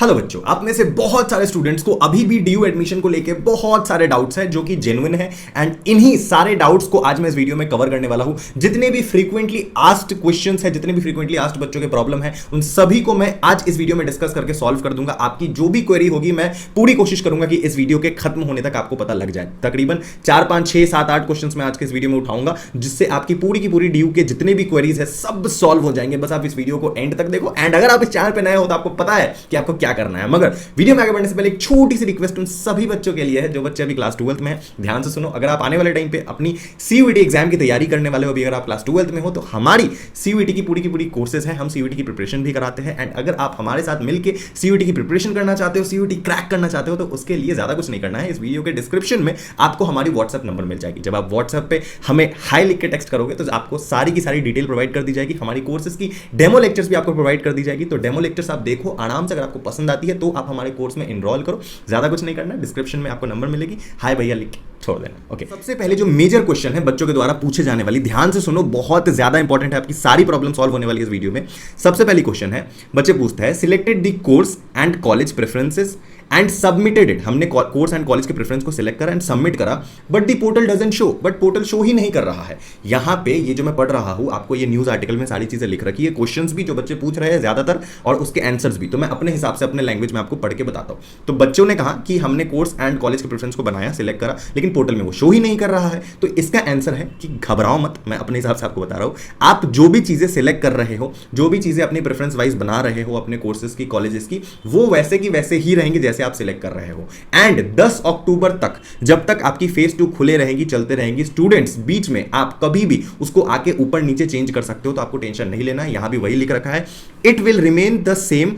Hello बच्चों, आप में से बहुत सारे स्टूडेंट्स को अभी भी डीयू एडमिशन को लेके बहुत सारे डाउट्स हैं जो कि जेन्युइन है एंड इन्हीं सारे डाउट्स को आज मैं इस वीडियो में कवर करने वाला हूं। जितने भी फ्रीक्वेंटली आस्क्ड क्वेश्चंस हैं, जितने भी फ्रीक्वेंटली आस्क्ड बच्चों के प्रॉब्लम है, उन सभी को मैं आज इस वीडियो में डिस्कस करके सॉल्व कर दूंगा। आपकी जो भी क्वेरी होगी मैं पूरी कोशिश करूंगा कि इस वीडियो के खत्म होने तक आपको पता लग जाए। तकरीबन 4, 5, 6, 7, 8 क्वेश्चन मैं आज के इस वीडियो में उठाऊंगा, जिससे आपकी पूरी की पूरी डीयू के जितने भी क्वेरीज है सब सॉल्व हो जाएंगे। बस आप इस वीडियो को एंड तक देखो एंड अगर आप इस चैनल पे नए हो तो आपको पता है कि आपको क्या करना है। मगर वीडियो में आगे बढ़ने से पहले एक छोटी सी रिक्वेस्ट उन सभी बच्चों के लिए है जो बच्चे अभी क्लास 12th में हैं। ध्यान से सुनो, अगर आप आने वाले टाइम पे अपनी सीयूईटी एग्जाम की तैयारी करने वाले हो, अभी अगर आप क्लास 12th में हो, तो हमारी सीयूईटी की पूरी कोर्सेज हैं। हम सीयूईटी की प्रिपरेशन भी कराते हैं एंड अगर आप हमारे साथ मिलकर सीयूईटी की प्रिपरेशन करना चाहते हो, सीयूईटी क्रैक करना चाहते हो, तो उसके लिए ज्यादा कुछ नहीं करना है। इस वीडियो के डिस्क्रिप्शन में आपको हमारी व्हाट्सएप नंबर मिल जाएगी। जब आप व्हाट्सएप पे हमें हाई लिख के टेक्स्ट करोगे तो आपको सारी की सारी डिटेल प्रोवाइड कर दी जाएगी। हमारी कोर्सेज की डेमो लेक्चर्स भी आपको प्रोवाइड कर दी जाएगी। तो डेमो लेक्चर्स आप देखो आराम से, अगर आपको पसंद आती है तो आप हमारे कोर्स में इनरोल करो। ज्यादा कुछ नहीं करना, डिस्क्रिप्शन में आपको नंबर मिलेगी, हाय भैया लिख के छोड़ देना। ओके, सबसे पहले जो मेजर क्वेश्चन है बच्चों के द्वारा पूछे जाने वाली, ध्यान से सुनो, बहुत ज्यादा इंपॉर्टेंट है, आपकी सारी प्रॉब्लम सॉल्व होने वाली है इस वीडियो में। सबसे पहली क्वेश्चन है, बच्चे पूछते हैं selected the course and college preferences and submitted it. हमने कोर्स एंड कॉलेज के प्रेफरेंस को सिलेक्ट करा एंड सबमिट करा, but the portal doesn't show, but portal show ही नहीं कर रहा है। यहां पे ये जो मैं पढ़ रहा हूं, आपको ये न्यूज आर्टिकल में सारी चीजें लिख रखी है, क्वेश्चंस भी जो बच्चे पूछ रहे हैं ज्यादातर और उसके आंसर्स भी, तो मैं अपने हिसाब से अपने लैंग्वेज में आपको पढ़ के बताता हूं। तो बच्चों ने कहा कि हमने कोर्स एंड कॉलेज के प्रेफरेंस को बनाया, सिलेक्ट करा, लेकिन पोर्टल में वो शो ही नहीं कर रहा है। तो इसका आंसर है कि घबराओ मत, मैं अपने हिसाब से आपको बता रहा हूं। आप जो भी चीजें सिलेक्ट कर रहे हो, जो भी चीजें अपनी प्रेफरेंस वाइज बना रहे हो अपने कोर्सेज की, कॉलेजेस की, वो वैसे की वैसे ही रहेंगे जैसे आप सिलेक्ट कर रहे हो। एंड 10 अक्टूबर तक, जब तक आपकी फेज 2 खुले रहेंगी, चलते रहेंगी, स्टूडेंट्स बीच में आप कभी भी उसको आके ऊपर नीचे चेंज कर सकते हो, तो आपको टेंशन नहीं लेना है। यहां भी वही लिख रखा है, it will remain the same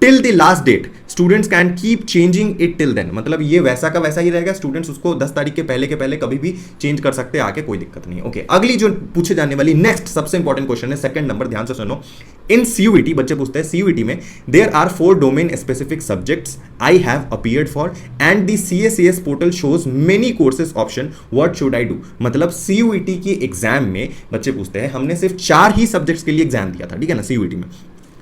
till the last date, students can keep changing it till then. मतलब ये वैसा का वैसा ही रहेगा, स्टूडेंट्स उसको 10 तारीख के पहले कभी भी चेंज कर सकते हैं आके, कोई दिक्कत नहीं। ओके, अगली जो पूछे जाने वाली नेक्स्ट सबसे इंपॉर्टेंट क्वेश्चन है, सेकंड नंबर, ध्यान से सुनो। इन सीयूईटी, बच्चे पूछते हैं सीयूईटी में there are 4 domain specific subjects I have appeared for and the CSCS portal shows many courses option, what should I do. मतलब सीयूईटी की एग्जाम में बच्चे पूछते हैं, हमने सिर्फ 4 ही सब्जेक्ट्स के लिए एग्जाम दिया था, ठीक है ना, सीयूईटी में,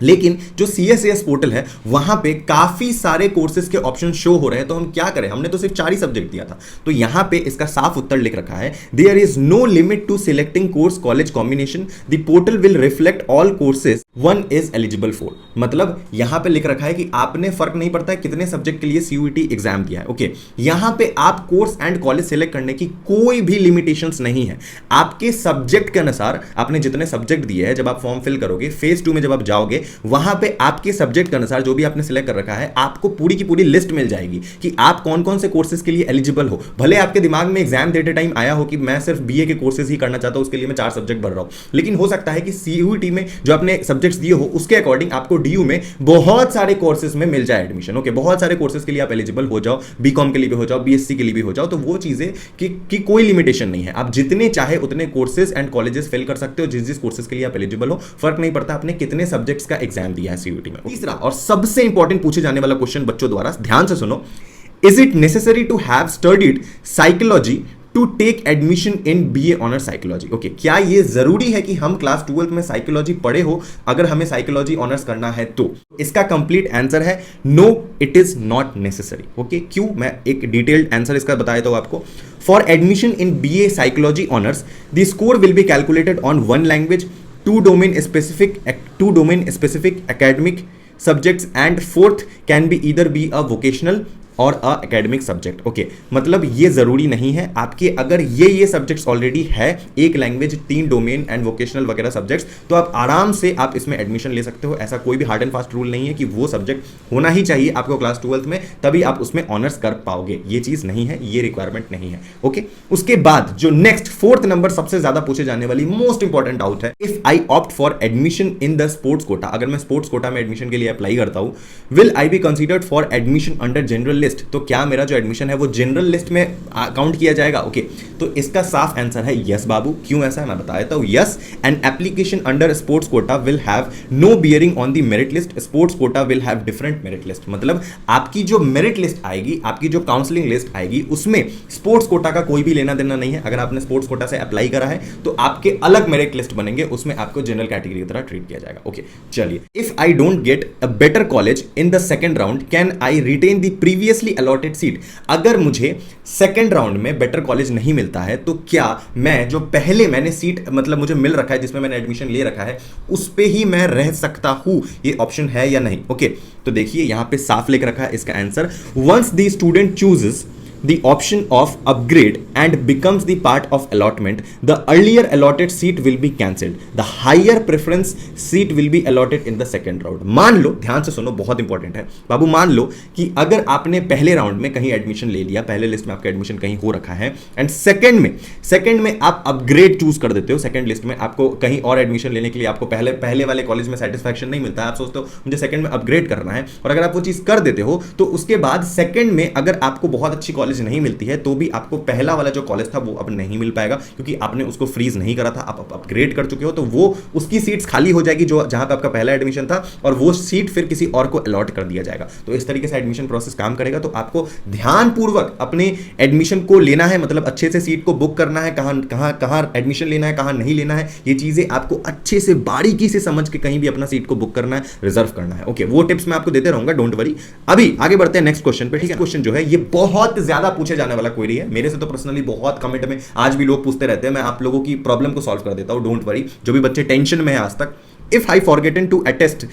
लेकिन जो सीएससीएस पोर्टल है वहां पे काफी सारे कोर्सेज के ऑप्शन शो हो रहे हैं, तो हम क्या करें, हमने तो सिर्फ 4 ही सब्जेक्ट दिया था। तो यहां पे इसका साफ उत्तर लिख रखा है, there is no limit to selecting course college combination, the portal will reflect all courses one is eligible for. मतलब यहां पे लिख रखा है कि आपने फर्क नहीं पड़ता है कितने सब्जेक्ट के लिए सीयूईटी एग्जाम दिया है। ओके, यहां पे आप कोर्स एंड कॉलेज सिलेक्ट करने की कोई भी लिमिटेशंस नहीं है। आपके सब्जेक्ट के अनुसार आपने जितने सब्जेक्ट दिए हैं, जब आप फॉर्म फिल करोगे, फेज 2 में जब आप जाओगे, वहां पे आपके सब्जेक्ट के अनुसार जो भी आपने सिलेक्ट कर रखा है, आपको पूरी की पूरी लिस्ट मिल जाएगी कि आप कौन कौन से कोर्सेज के लिए एलिजिबल हो। भले आपके दिमाग में एग्जाम देते टाइम आया हो कि मैं सिर्फ बीए के कोर्सेज ही करना चाहता हूं, उसके लिए मैं 4 सब्जेक्ट भर रहा हूं, लेकिन हो सकता है कि सीयूईटी में जो आपने सब्जेक्ट्स दिए हो उसके अकॉर्डिंग आपको डीयू में बहुत सारे कोर्सेज में मिल जाए एडमिशन। ओके, बहुत सारे कोर्सेज के लिए आप एलिजिबल हो जाओ, बीकॉम के लिए भी हो जाओ, बीएससी के लिए भी हो जाओ, तो वो चीजें की कोई लिमिटेशन नहीं है। आप जितने चाहे उतने कोर्सेज एंड कॉलेजेस फिल कर सकते हो, जिस कोर्सेज के लिए आप एलिजिबल हो, फर्क नहीं पड़ता आपने कितने सब्जेक्ट्स का एग्जाम दिया है सीयूईटी में। तीसरा और सबसे इंपॉर्टेंट पूछे जाने वाला क्वेश्चन बच्चों द्वारा, ध्यान से सुनो, is it necessary to have studied psychology to take admission in BA honour psychology. Okay, क्या ये जरूरी है कि हम क्लास 12th में साइकोलॉजी पढ़े हो अगर हमें साइकोलॉजी ऑनर्स करना है तो? इसका कंप्लीट आंसर है no, it is not necessary. Okay, क्यों, मैं एक डिटेल्ड आंसर इसका बता देता हूं आपको। For admission in BA psychology honours the score will be calculated on 1 language, 2 domain specific academic subjects, and 4th can be either be a vocational और academic subject. Okay, मतलब ये जरूरी नहीं है आपके, अगर ये सब्जेक्ट्स ऑलरेडी है, 1 लैंग्वेज, 3 डोमेन एंड वोकेशनल वगैरह सब्जेक्ट्स, तो आप आराम से आप इसमें एडमिशन ले सकते हो। ऐसा कोई भी हार्ड एंड फास्ट रूल नहीं है कि वो सब्जेक्ट होना ही चाहिए आपको क्लास 12th में, तभी आप उसमें ऑनर्स कर पाओगे। ये चीज नहीं है, ये रिक्वायरमेंट नहीं है। ओके, उसके बाद जो नेक्स्ट 4th नंबर सबसे ज्यादा पूछे जाने वाली मोस्ट इंपॉर्टेंट डाउट है, if I opt for admission in the sports quota, अगर मैं स्पोर्ट्स कोटा में एडमिशन के लिए अप्लाई करता हूं, will I be considered for admission under general list, तो क्या मेरा जो एडमिशन है वो जनरल लिस्ट में काउंट किया जाएगा? ओके, तो इसका साफ आंसर है यस बाबू। क्यों ऐसा है मैं बता देता हूं। Yes, an application under sports quota will have no bearing on the merit list, sports quota will have different merit list. मतलब आपकी जो मेरिट लिस्ट आएगी, आपकी जो काउंसलिंग लिस्ट आएगी, उसमें स्पोर्ट्स कोटा का कोई भी लेना देना नहीं है। अगर आपने स्पोर्ट्स कोटा से अप्लाई करा है तो आपके अलग मेरिट लिस्ट बनेंगे, उसमें आपको जनरल कैटेगरी की तरह ट्रीट किया जाएगा। ओके, चलिए, if I don't get a better college in the second round can I retain the previously allotted seat. अगर मुझे सेकंड राउंड में बेटर कॉलेज नहीं मिलता है तो क्या मैं जो पहले मैंने सीट मतलब मुझे मिल रखा है, जिसमें मैंने एडमिशन ले रखा है, उस पे ही मैं रह सकता हूं? ये ऑप्शन है या नहीं? ओके, तो देखिए यहां पे साफ लिख रखा है इसका answer. Once the student chooses the option of upgrade and becomes the part of allotment, the earlier allotted seat will be cancelled, the higher preference seat will be allotted in the second round। मान लो, ध्यान से सुनो, बहुत important है बाबू, मान लो कि अगर आपने पहले राउंड में कहीं एडमिशन ले लिया, पहले लिस्ट में आपका एडमिशन कहीं हो रखा है, एंड सेकंड में आप अपग्रेड चूज कर देते हो। सेकंड लिस्ट में आपको कहीं और एडमिशन लेने के लिए आपको पहले वाले कॉलेज में सेटिस्फैक्शन नहीं मिलता है, आप सोचते हो मुझे सेकंड में अपग्रेड करना है, और अगर आप वो चीज कर देते हो तो उसके बाद सेकंड में अगर आपको बहुत अच्छी कॉलेज नहीं मिलती है तो भी आपको पहला वाला जो कॉलेज था वो अब नहीं मिल पाएगा, क्योंकि आपने उसको फ्रीज नहीं करा था, आप अपग्रेड कर चुके हो, तो वो उसकी सीट्स खाली हो जाएगी जो जहां पे आपका पहला एडमिशन था, और वो सीट फिर किसी और को अलॉट कर दिया जाएगा। तो इस तरीके से एडमिशन प्रोसेस काम करेगा। तो आपको ध्यानपूर्वक अपने एडमिशन को लेना है, मतलब अच्छे से सीट को बुक करना है, कहां एडमिशन लेना है, कहां नहीं लेना है, ये चीजें आपको अच्छे से बारीकी से समझ के कहीं भी अपना सीट को बुक करना है, रिजर्व करना है। ओके, वो टिप्स मैं आपको देते रहूंगा, डोंट वरी। अभी आगे बढ़ते हैं नेक्स्ट क्वेश्चन पे, ठीक है। क्वेश्चन जो है ये बहुत ज्यादा पूछे जाने वाला क्वेरी है, मेरे से तो पर्सनली बहुत कमेंट में आज भी लोग पूछते रहते हैं, मैं आप लोगों की प्रॉब्लम को सॉल्व कर देता हूं, डोंट वरी। जो भी बच्चे टेंशन में है आज तक, if I forgotten to attest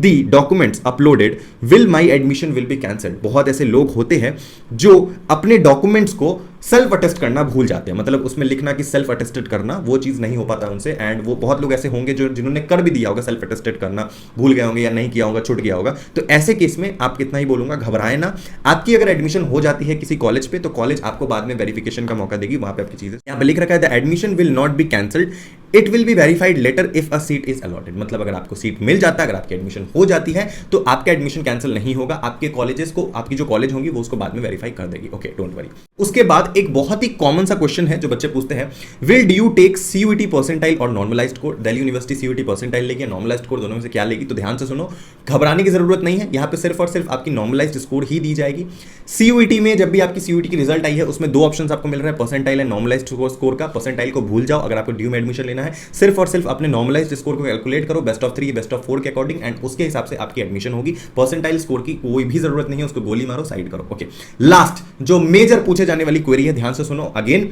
the documents uploaded will my admission will be cancelled। बहुत ऐसे लोग होते हैं जो अपने डॉक्यूमेंट्स को सेल्फ अटेस्ट करना भूल जाते हैं, मतलब उसमें लिखना कि सेल्फ अटेस्टेड करना, वो चीज नहीं हो पाता उनसे। एंड वो बहुत लोग ऐसे होंगे जो जिन्होंने कर भी दिया होगा, सेल्फ अटेस्टेड करना भूल गए होंगे या नहीं किया होगा, छूट गया होगा। तो ऐसे केस में आप कितना ही बोलूंगा, घबराए ना। आपकी अगर एडमिशन हो जाती है किसी कॉलेज पे तो कॉलेज आपको बाद में वेरिफिकेशन का मौका देगी, वहां पे आपकी चीजें यहाँ पे लिख रखा है, the admission will not be cancelled, it will be verified later if a seat is allotted. मतलब अगर आपको सीट मिल जाता है, अगर आपकी एडमिशन हो जाती है तो आपका एडमिशन कैंसिल नहीं होगा, आपके कॉलेजेस को, आपकी जो कॉलेज होंगी वो उसको बाद में वेरीफाई कर देगी। Okay, don't worry. उसके बाद एक बहुत ही कॉमन सा क्वेश्चन है जो बच्चे पूछते हैं, will do you take CUET percentile और normalised score? Delhi University CUET percentile लेगी, नॉर्मलाइज्ड स्कोर, दोनों में से क्या लेगी? तो ध्यान से सुनो, घबराने की जरूरत नहीं है, यहां पे सिर्फ और सिर्फ आपकी नॉर्मलाइज्ड स्कोर ही दी जाएगी। सीयूईटी में जब भी आपकी सीयूईटी की रिजल्ट आई है उसमें दो ऑप्शंस आपको मिल रहे हैं, परसेंटाइल एंड नॉर्मलाइज्ड स्कोर का। परसेंटाइल को भूल जाओ, अगर आपको ड्यू में एडमिशन लेना है सिर्फ और सिर्फ अपने नॉर्मलाइज्ड स्कोर को कैलकुलेट करो, बेस्ट ऑफ 3 बेस्ट ऑफ 4 के अकॉर्डिंग, एंड उसके हिसाब से आपकी एडमिशन होगी। परसेंटाइल स्कोर की कोई भी जरूरत नहीं है, उसको गोली मारो, साइड करो। ओके, लास्ट जो मेजर पूछे जाने वाली क्वेरी है, ध्यान से सुनो again,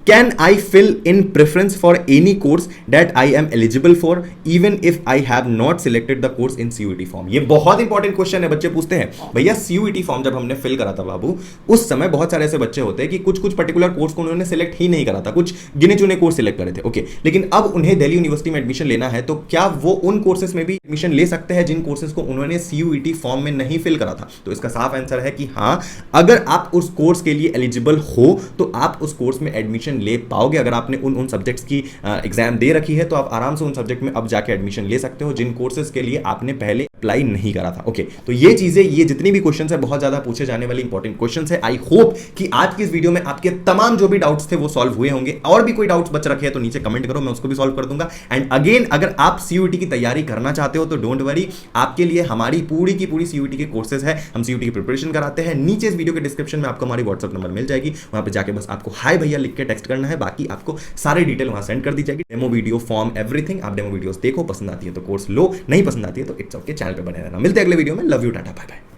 Can I fill in preference for any course that I am eligible for even if I have not selected the course in CUET form? ये बहुत इंपॉर्टेंट क्वेश्चन है, बच्चे पूछते हैं भैया CUET फॉर्म जब हमने फिल करा था बाबू, उस समय बहुत सारे ऐसे बच्चे होते हैं कि कुछ पर्टिकुलर कोर्स को उन्होंने सिलेक्ट ही नहीं करा था, कुछ गिने चुने कोर्स सिलेक्ट करे थे। ओके, लेकिन अब उन्हें दिल्ली यूनिवर्सिटी में एडमिशन लेना है, तो क्या वो उन कोर्सेज में भी एडमिशन ले सकते हैं जिन कोर्सेज को उन्होंने CUET फॉर्म में नहीं फिल करा था? तो इसका साफ आंसर है कि हाँ, अगर आप उस कोर्स के लिए एलिजिबल हो तो आप उस कोर्स में एडमिशन ले पाओगे। अगर आपने उन सब्जेक्ट्स की एग्जाम दे रखी है तो आप आराम से उन सब्जेक्ट में अब जाके एडमिशन ले सकते हो जिन कोर्सेज के लिए आपने पहले अप्लाई नहीं करा था। ओके, तो ये चीजें, ये जितनी भी क्वेश्चंस है बहुत ज्यादा पूछे जाने वाली इंपॉर्टेंट क्वेश्चंस है। आई होप कि आज की इस वीडियो में आपके तमाम जो भी डाउट्स थे वो सॉल्व हुए होंगे। और भी कोई डाउट्स बच रखे हैं तो नीचे कमेंट करो, मैं उसको भी सॉल्व कर दूंगा। एंड अगेन, अगर आप CUET की तैयारी करना चाहते हो तो डोंट वरी, आपके लिए हमारी पूरी की पूरी CUET के कोर्सेज है, हम CUET की प्रिपरेशन कराते हैं। नीचे इस वीडियो के डिस्क्रिप्शन में आपको हमारी व्हाट्सएप नंबर मिल जाएगी, वहां पे जाके बस आपको हाय भैया लिख के टेक्स्ट करना है, बाकी आपको सारे डिटेल वहां सेंड कर दी जाएगी, डेमो वीडियो, फॉर्म, एवरीथिंग। आप डेमो वीडियोस देखो, पसंद आती है तो कोर्स लो, नहीं पसंद आती है तो इट्स ओके, चैनल पे बने रहना। मिलते हैं अगले वीडियो में, love you, tata, bye bye.